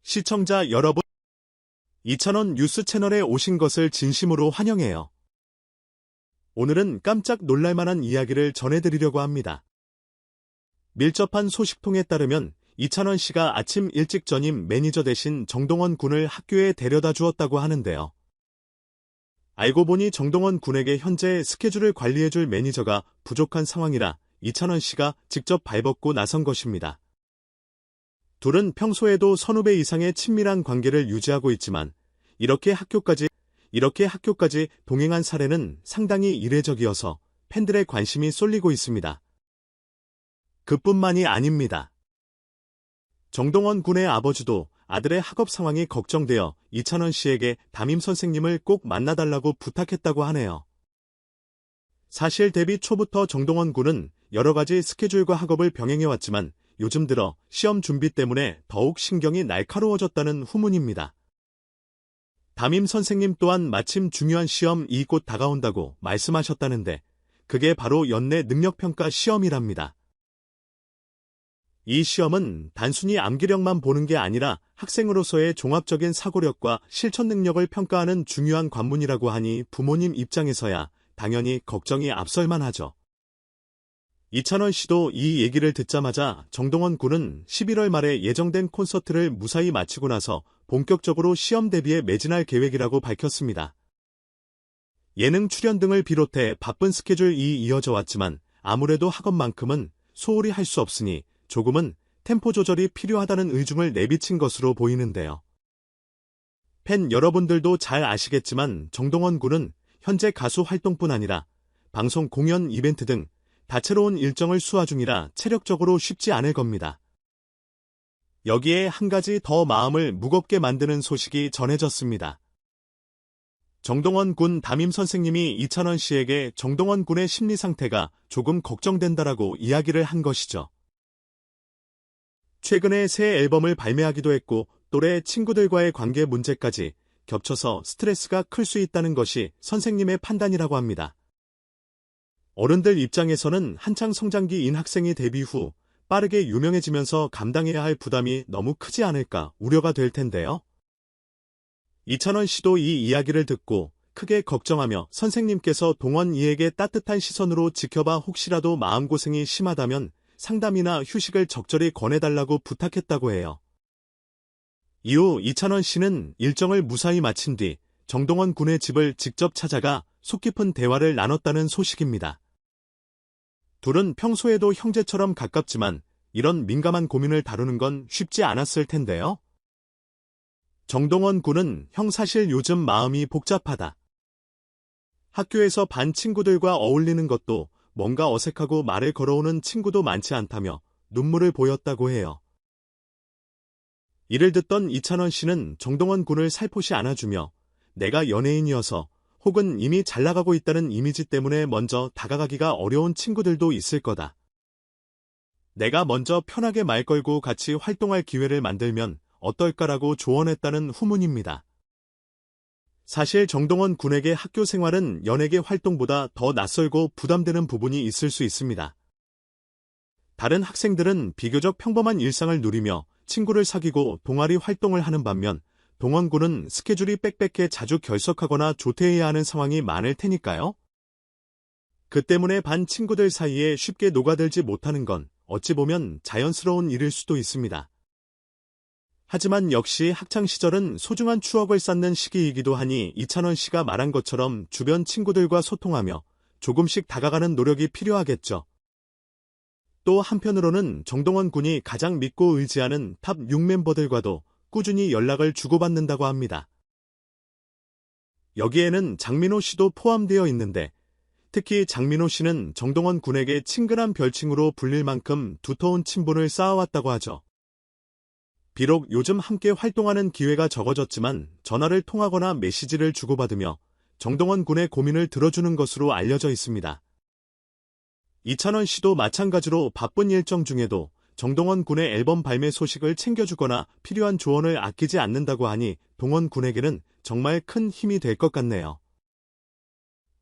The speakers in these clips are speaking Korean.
시청자 여러분, 이찬원 뉴스 채널에 오신 것을 진심으로 환영해요. 오늘은 깜짝 놀랄만한 이야기를 전해드리려고 합니다. 밀접한 소식통에 따르면 이찬원 씨가 아침 일찍 전임 매니저 대신 정동원 군을 학교에 데려다 주었다고 하는데요. 알고 보니 정동원 군에게 현재 스케줄을 관리해줄 매니저가 부족한 상황이라 이찬원 씨가 직접 발벗고 나선 것입니다. 둘은 평소에도 선후배 이상의 친밀한 관계를 유지하고 있지만 이렇게 학교까지 동행한 사례는 상당히 이례적이어서 팬들의 관심이 쏠리고 있습니다. 그뿐만이 아닙니다. 정동원 군의 아버지도 아들의 학업 상황이 걱정되어 이찬원 씨에게 담임 선생님을 꼭 만나달라고 부탁했다고 하네요. 사실 데뷔 초부터 정동원 군은 여러 가지 스케줄과 학업을 병행해왔지만 요즘 들어 시험 준비 때문에 더욱 신경이 날카로워졌다는 후문입니다. 담임 선생님 또한 마침 중요한 시험이 곧 다가온다고 말씀하셨다는데 그게 바로 연내 능력평가 시험이랍니다. 이 시험은 단순히 암기력만 보는 게 아니라 학생으로서의 종합적인 사고력과 실천 능력을 평가하는 중요한 관문이라고 하니 부모님 입장에서야 당연히 걱정이 앞설만 하죠. 이찬원 씨도 이 얘기를 듣자마자 정동원 군은 11월 말에 예정된 콘서트를 무사히 마치고 나서 본격적으로 시험 대비에 매진할 계획이라고 밝혔습니다. 예능 출연 등을 비롯해 바쁜 스케줄이 이어져 왔지만 아무래도 학업만큼은 소홀히 할 수 없으니 조금은 템포 조절이 필요하다는 의중을 내비친 것으로 보이는데요. 팬 여러분들도 잘 아시겠지만 정동원 군은 현재 가수 활동뿐 아니라 방송 공연 이벤트 등 다채로운 일정을 수화 중이라 체력적으로 쉽지 않을 겁니다. 여기에 한 가지 더 마음을 무겁게 만드는 소식이 전해졌습니다. 정동원 군 담임 선생님이 이찬원 씨에게 정동원 군의 심리 상태가 조금 걱정된다라고 이야기를 한 것이죠. 최근에 새 앨범을 발매하기도 했고 또래 친구들과의 관계 문제까지 겹쳐서 스트레스가 클 수 있다는 것이 선생님의 판단이라고 합니다. 어른들 입장에서는 한창 성장기인 학생이 데뷔 후 빠르게 유명해지면서 감당해야 할 부담이 너무 크지 않을까 우려가 될 텐데요. 이찬원 씨도 이 이야기를 듣고 크게 걱정하며 선생님께서 동원 이에게 따뜻한 시선으로 지켜봐 혹시라도 마음고생이 심하다면 상담이나 휴식을 적절히 권해달라고 부탁했다고 해요. 이후 이찬원 씨는 일정을 무사히 마친 뒤 정동원 군의 집을 직접 찾아가 속 깊은 대화를 나눴다는 소식입니다. 둘은 평소에도 형제처럼 가깝지만 이런 민감한 고민을 다루는 건 쉽지 않았을 텐데요. 정동원 군은 형 사실 요즘 마음이 복잡하다. 학교에서 반 친구들과 어울리는 것도 뭔가 어색하고 말을 걸어오는 친구도 많지 않다며 눈물을 보였다고 해요. 이를 듣던 이찬원 씨는 정동원 군을 살포시 안아주며 내가 연예인이어서 혹은 이미 잘 나가고 있다는 이미지 때문에 먼저 다가가기가 어려운 친구들도 있을 거다. 내가 먼저 편하게 말 걸고 같이 활동할 기회를 만들면 어떨까라고 조언했다는 후문입니다. 사실 정동원 군에게 학교 생활은 연예계 활동보다 더 낯설고 부담되는 부분이 있을 수 있습니다. 다른 학생들은 비교적 평범한 일상을 누리며 친구를 사귀고 동아리 활동을 하는 반면 동원 군은 스케줄이 빽빽해 자주 결석하거나 조퇴해야 하는 상황이 많을 테니까요. 그 때문에 반 친구들 사이에 쉽게 녹아들지 못하는 건 어찌 보면 자연스러운 일일 수도 있습니다. 하지만 역시 학창시절은 소중한 추억을 쌓는 시기이기도 하니 이찬원 씨가 말한 것처럼 주변 친구들과 소통하며 조금씩 다가가는 노력이 필요하겠죠. 또 한편으로는 정동원 군이 가장 믿고 의지하는 탑 6멤버들과도 꾸준히 연락을 주고받는다고 합니다. 여기에는 장민호 씨도 포함되어 있는데 특히 장민호 씨는 정동원 군에게 친근한 별칭으로 불릴 만큼 두터운 친분을 쌓아왔다고 하죠. 비록 요즘 함께 활동하는 기회가 적어졌지만 전화를 통하거나 메시지를 주고받으며 정동원 군의 고민을 들어주는 것으로 알려져 있습니다. 이찬원 씨도 마찬가지로 바쁜 일정 중에도 정동원 군의 앨범 발매 소식을 챙겨주거나 필요한 조언을 아끼지 않는다고 하니 동원 군에게는 정말 큰 힘이 될 것 같네요.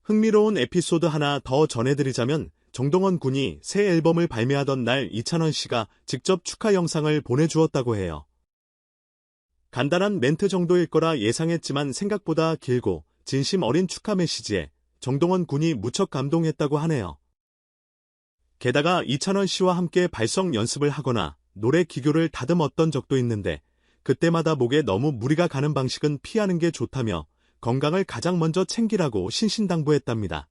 흥미로운 에피소드 하나 더 전해드리자면 정동원 군이 새 앨범을 발매하던 날 이찬원 씨가 직접 축하 영상을 보내주었다고 해요. 간단한 멘트 정도일 거라 예상했지만 생각보다 길고 진심 어린 축하 메시지에 정동원 군이 무척 감동했다고 하네요. 게다가 이찬원 씨와 함께 발성 연습을 하거나 노래 기교를 다듬었던 적도 있는데 그때마다 목에 너무 무리가 가는 방식은 피하는 게 좋다며 건강을 가장 먼저 챙기라고 신신당부했답니다.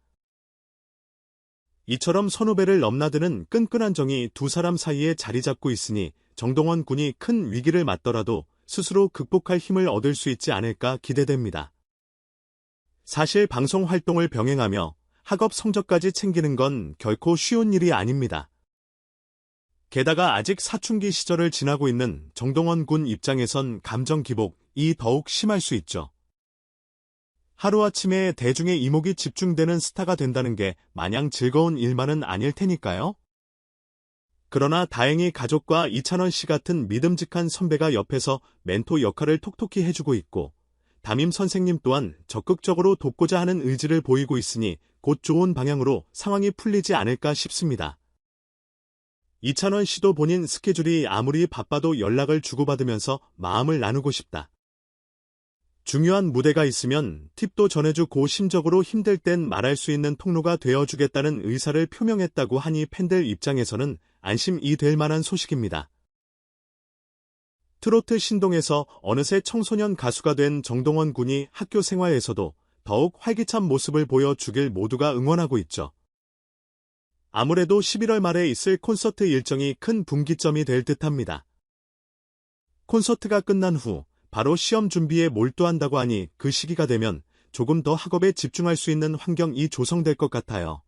이처럼 선후배를 넘나드는 끈끈한 정이 두 사람 사이에 자리 잡고 있으니 정동원 군이 큰 위기를 맞더라도 스스로 극복할 힘을 얻을 수 있지 않을까 기대됩니다. 사실 방송 활동을 병행하며 학업 성적까지 챙기는 건 결코 쉬운 일이 아닙니다. 게다가 아직 사춘기 시절을 지나고 있는 정동원 군 입장에선 감정 기복이 더욱 심할 수 있죠. 하루아침에 대중의 이목이 집중되는 스타가 된다는 게 마냥 즐거운 일만은 아닐 테니까요. 그러나 다행히 가족과 이찬원 씨 같은 믿음직한 선배가 옆에서 멘토 역할을 톡톡히 해주고 있고 담임 선생님 또한 적극적으로 돕고자 하는 의지를 보이고 있으니 곧 좋은 방향으로 상황이 풀리지 않을까 싶습니다. 이찬원 씨도 본인 스케줄이 아무리 바빠도 연락을 주고받으면서 마음을 나누고 싶다. 중요한 무대가 있으면 팁도 전해주고 심적으로 힘들 땐 말할 수 있는 통로가 되어주겠다는 의사를 표명했다고 하니 팬들 입장에서는 안심이 될 만한 소식입니다. 트로트 신동에서 어느새 청소년 가수가 된 정동원 군이 학교 생활에서도 더욱 활기찬 모습을 보여주길 모두가 응원하고 있죠. 아무래도 11월 말에 있을 콘서트 일정이 큰 분기점이 될 듯합니다. 콘서트가 끝난 후 바로 시험 준비에 몰두한다고 하니 그 시기가 되면 조금 더 학업에 집중할 수 있는 환경이 조성될 것 같아요.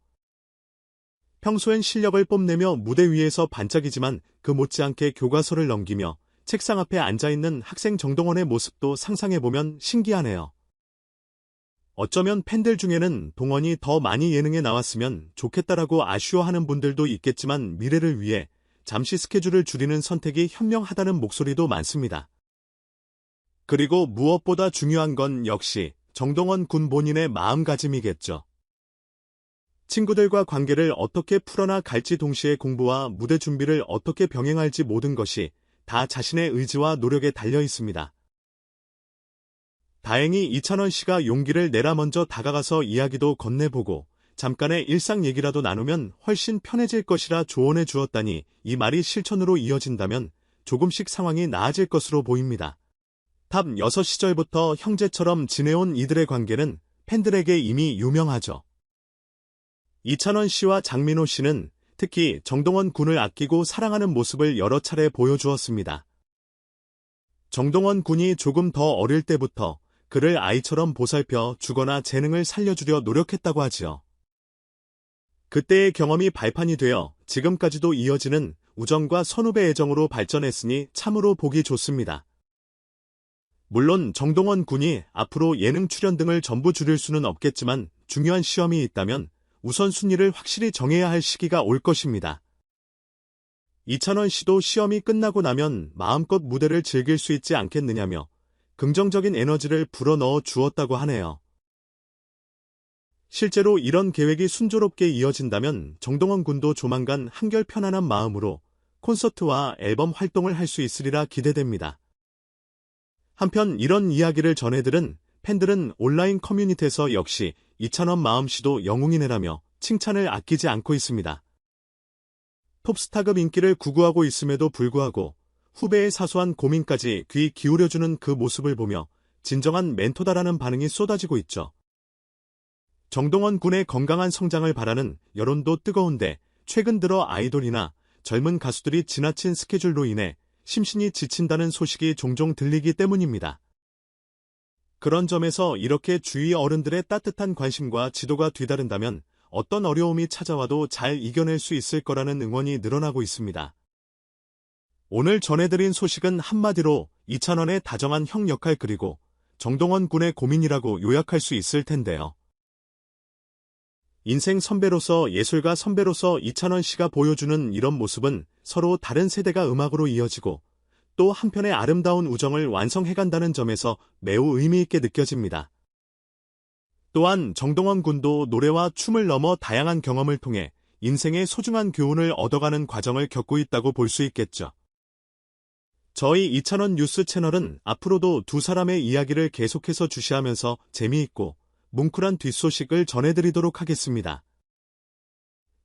평소엔 실력을 뽐내며 무대 위에서 반짝이지만 그 못지않게 교과서를 넘기며 책상 앞에 앉아있는 학생 정동원의 모습도 상상해보면 신기하네요. 어쩌면 팬들 중에는 동원이 더 많이 예능에 나왔으면 좋겠다라고 아쉬워하는 분들도 있겠지만 미래를 위해 잠시 스케줄을 줄이는 선택이 현명하다는 목소리도 많습니다. 그리고 무엇보다 중요한 건 역시 정동원 군 본인의 마음가짐이겠죠. 친구들과 관계를 어떻게 풀어나갈지 동시에 공부와 무대 준비를 어떻게 병행할지 모든 것이 다 자신의 의지와 노력에 달려 있습니다. 다행히 이찬원 씨가 용기를 내라 먼저 다가가서 이야기도 건네보고 잠깐의 일상 얘기라도 나누면 훨씬 편해질 것이라 조언해 주었다니 이 말이 실천으로 이어진다면 조금씩 상황이 나아질 것으로 보입니다. 탑 6 시절부터 형제처럼 지내온 이들의 관계는 팬들에게 이미 유명하죠. 이찬원 씨와 장민호 씨는 특히 정동원 군을 아끼고 사랑하는 모습을 여러 차례 보여주었습니다. 정동원 군이 조금 더 어릴 때부터 그를 아이처럼 보살펴 주거나 재능을 살려주려 노력했다고 하지요. 그때의 경험이 발판이 되어 지금까지도 이어지는 우정과 선후배 애정으로 발전했으니 참으로 보기 좋습니다. 물론 정동원 군이 앞으로 예능 출연 등을 전부 줄일 수는 없겠지만 중요한 시험이 있다면 우선순위를 확실히 정해야 할 시기가 올 것입니다. 이찬원 씨도 시험이 끝나고 나면 마음껏 무대를 즐길 수 있지 않겠느냐며 긍정적인 에너지를 불어넣어 주었다고 하네요. 실제로 이런 계획이 순조롭게 이어진다면 정동원 군도 조만간 한결 편안한 마음으로 콘서트와 앨범 활동을 할 수 있으리라 기대됩니다. 한편 이런 이야기를 전해들은 팬들은 온라인 커뮤니티에서 역시 이찬원 마음씨도 영웅이네라며 칭찬을 아끼지 않고 있습니다. 톱스타급 인기를 구구하고 있음에도 불구하고 후배의 사소한 고민까지 귀 기울여주는 그 모습을 보며 진정한 멘토다라는 반응이 쏟아지고 있죠. 정동원 군의 건강한 성장을 바라는 여론도 뜨거운데 최근 들어 아이돌이나 젊은 가수들이 지나친 스케줄로 인해 심신이 지친다는 소식이 종종 들리기 때문입니다. 그런 점에서 이렇게 주위 어른들의 따뜻한 관심과 지도가 뒤따른다면 어떤 어려움이 찾아와도 잘 이겨낼 수 있을 거라는 응원이 늘어나고 있습니다. 오늘 전해드린 소식은 한마디로 이찬원의 다정한 형 역할 그리고 정동원 군의 고민이라고 요약할 수 있을 텐데요. 인생 선배로서 예술가 선배로서 이찬원 씨가 보여주는 이런 모습은 서로 다른 세대가 음악으로 이어지고 또 한편의 아름다운 우정을 완성해간다는 점에서 매우 의미있게 느껴집니다. 또한 정동원 군도 노래와 춤을 넘어 다양한 경험을 통해 인생의 소중한 교훈을 얻어가는 과정을 겪고 있다고 볼 수 있겠죠. 저희 이찬원 뉴스 채널은 앞으로도 두 사람의 이야기를 계속해서 주시하면서 재미있고 뭉클한 뒷소식을 전해드리도록 하겠습니다.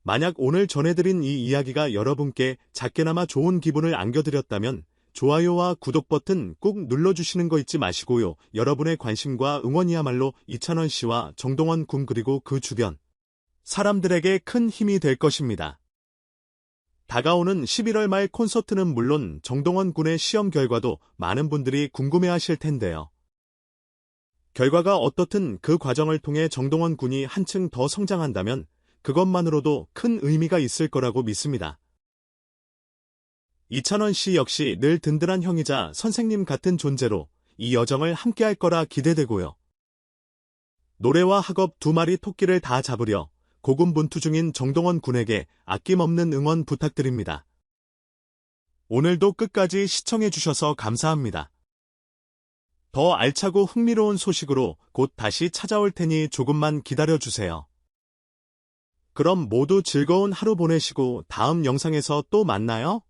만약 오늘 전해드린 이 이야기가 여러분께 작게나마 좋은 기분을 안겨드렸다면 좋아요와 구독 버튼 꾹 눌러주시는 거 잊지 마시고요. 여러분의 관심과 응원이야말로 이찬원 씨와 정동원 군 그리고 그 주변 사람들에게 큰 힘이 될 것입니다. 다가오는 11월 말 콘서트는 물론 정동원 군의 시험 결과도 많은 분들이 궁금해하실 텐데요. 결과가 어떻든 그 과정을 통해 정동원 군이 한층 더 성장한다면 그것만으로도 큰 의미가 있을 거라고 믿습니다. 이찬원 씨 역시 늘 든든한 형이자 선생님 같은 존재로 이 여정을 함께할 거라 기대되고요. 노래와 학업 두 마리 토끼를 다 잡으려 고군분투 중인 정동원 군에게 아낌없는 응원 부탁드립니다. 오늘도 끝까지 시청해주셔서 감사합니다. 더 알차고 흥미로운 소식으로 곧 다시 찾아올 테니 조금만 기다려주세요. 그럼 모두 즐거운 하루 보내시고 다음 영상에서 또 만나요.